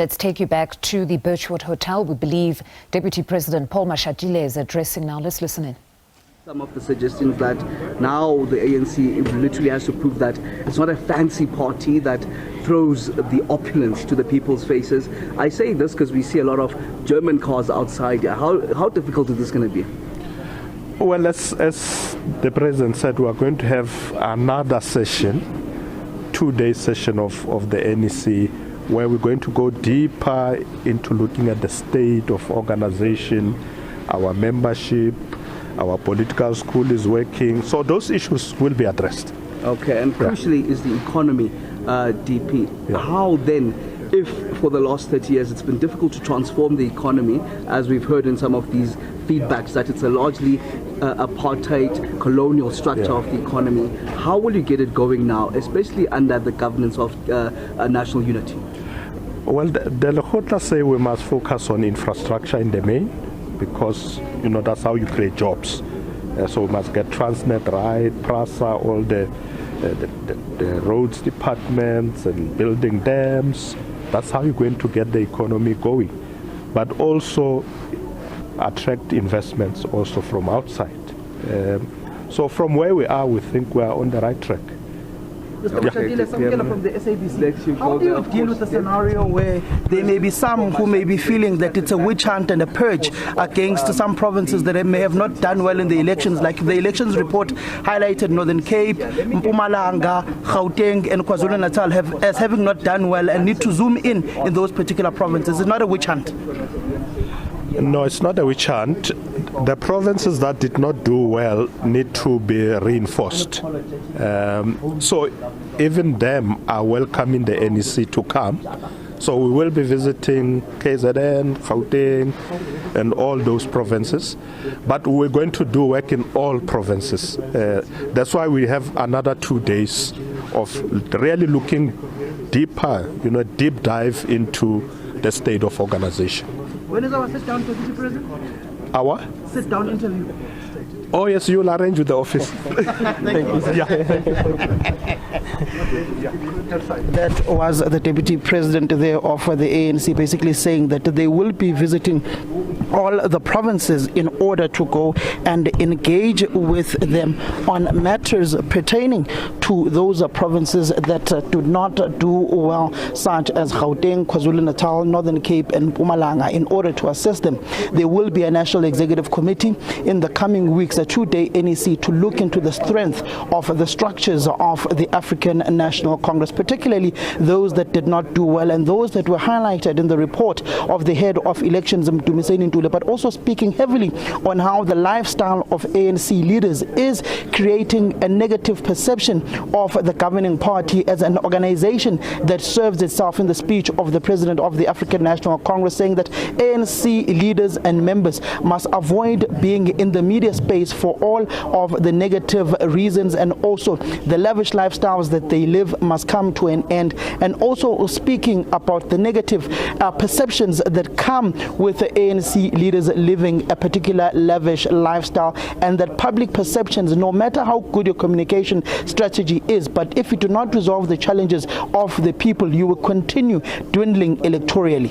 Let's take you back to the Birchwood Hotel. We believe Deputy President Paul Mashatile is addressing now. Let's listen in. Some of the suggestions that now the ANC literally has to prove that it's not a fancy party that throws the opulence to the people's faces. I say this because we see a lot of German cars outside. How difficult is this going to be? Well, as the President said, we are going to have another session, 2-day session of the NEC, where we're going to go deeper into looking at the state of organization, our membership, our political school is working. So those issues will be addressed. Okay, and crucially is the economy, DP. Yeah. How then, if for the last 30 years it's been difficult to transform the economy, as we've heard in some of these feedbacks that it's a largely apartheid colonial structure of the economy, how will you get it going now, especially under the governance of national unity? Well, the Lekgotla say we must focus on infrastructure in the main, because that's how you create jobs. So we must get Transnet right, PRASA, all the roads departments and building dams. That's how you're going to get the economy going. But also attract investments also from outside. So from where we are, we think we are on the right track. Mr. Mashatile, from the SABC. How do you deal with a scenario where there may be some who may be feeling that it's a witch hunt and a purge against some provinces that may have not done well in the elections, like the elections report highlighted Northern Cape, Mpumalanga, Gauteng and KwaZulu-Natal as having not done well and need to zoom in those particular provinces? It's not a witch hunt. No, it's not a witch hunt. The provinces that did not do well need to be reinforced. So even them are welcoming the NEC to come. So we will be visiting KZN, Gauteng, and all those provinces. But we're going to do work in all provinces. That's why we have another 2 days of really looking deeper, deep dive into the state of organization. When is our sit-down, Deputy President? Our? Sit-down interview. Oh yes, you'll arrange with the office. Thank you. That was the Deputy President there of the ANC, basically saying that they will be visiting all the provinces in order to go and engage with them on matters pertaining to those provinces that do not do well, such as Gauteng, KwaZulu-Natal, Northern Cape and Mpumalanga, in order to assess them. There will be a National Executive Committee in the coming weeks, a 2-day NEC, to look into the strength of the structures of the African National Congress, particularly those that did not do well and those that were highlighted in the report of the head of elections, Mdumiseni Ntuli, but also speaking heavily on how the lifestyle of ANC leaders is creating a negative perception of the governing party as an organization that serves itself, in the speech of the president of the African National Congress, saying that ANC leaders and members must avoid being in the media space for all of the negative reasons, and also the lavish lifestyles that they live must come to an end. And also speaking about the negative perceptions that come with the ANC leaders living a particular lavish lifestyle, and that public perceptions, no matter how good your communication strategy is, but if you do not resolve the challenges of the people, you will continue dwindling electorally.